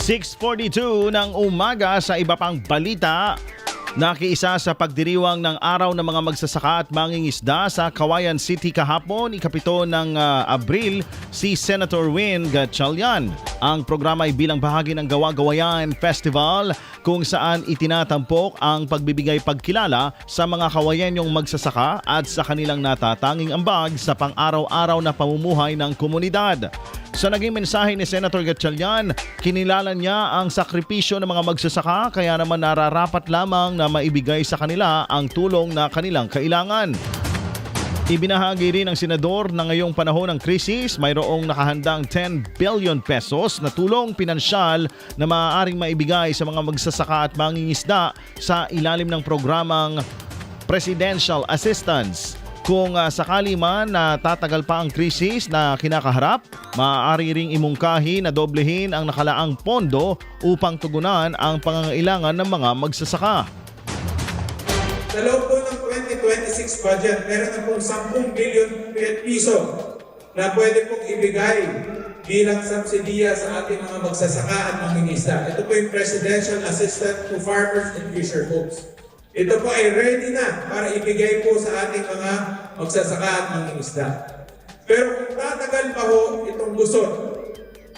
6:42 ng umaga sa iba pang balita. Nakiisa sa pagdiriwang ng araw ng mga magsasaka at mangingisda sa Cauayan City kahapon, ikapito ng Abril, si Senator Win Gatchalian. Ang programa ay bilang bahagi ng Gawa-Gawayan Festival kung saan itinatampok ang pagbibigay pagkilala sa mga Kawayenyong magsasaka at sa kanilang natatanging ambag sa pang-araw-araw na pamumuhay ng komunidad. Sa naging mensahe ni Senator Gatchalian, kinilala niya ang sakripisyo ng mga magsasaka kaya naman nararapat lamang na maibigay sa kanila ang tulong na kanilang kailangan. Ibinahagi rin ng senador na ngayong panahon ng krisis, mayroong nakahandang 10 billion pesos na tulong pinansyal na maaaring maibigay sa mga magsasaka at mangingisda sa ilalim ng programang Presidential Assistance. Kung sakali man na tatagal pa ang krisis na kinakaharap, maaari ring imungkahi na doblehin ang nakalaang pondo upang tugunan ang pangangailangan ng mga magsasaka. Sa loob po ng 2026 budget, meron na pong 10 billion piso na pwede pong ibigay bilang subsidiya sa ating mga magsasaka at mangingisda. Ito po yung Presidential Assistance to Farmers and Fisher Folks. Ito po ay ready na para ibigay po sa ating mga magsasaka at mangingisda. Pero kung tatagal pa ho itong lusot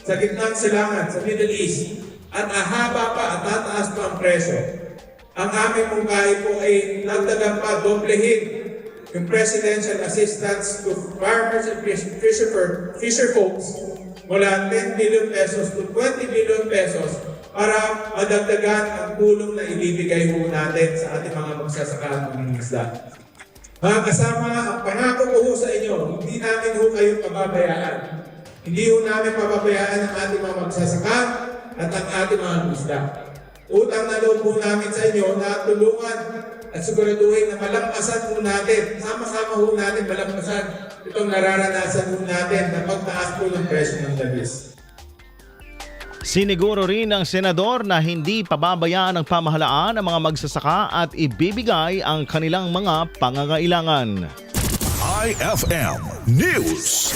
sa gitnang silangan sa Middle East at ahaba pa at tataas pa ang presyo, ang aming mungkahi po ay nagdagan pa doblehin yung Presidential Assistance to Farmers and Fisher Folks mula 10 billion pesos to 20 billion pesos para madagdagan ang tulong na ibibigay ho natin sa ating mga magsasaka at mangingisda. Mga kasama, ang pangako ko ho sa inyo, hindi namin ho kayo pababayaan. Hindi ho namin pababayaan ang ating mga magsasaka at ang ating mga isda. Utang na loob po namin sa inyo na tulungan at siguraduhin na malampasan po natin, sama-sama po natin malampasan itong nararanasan po natin na pagtaas po ng presyo ng labis. Siniguro rin ng senador na hindi pababayaan ng pamahalaan ang mga magsasaka at ibibigay ang kanilang mga pangangailangan. IFM News.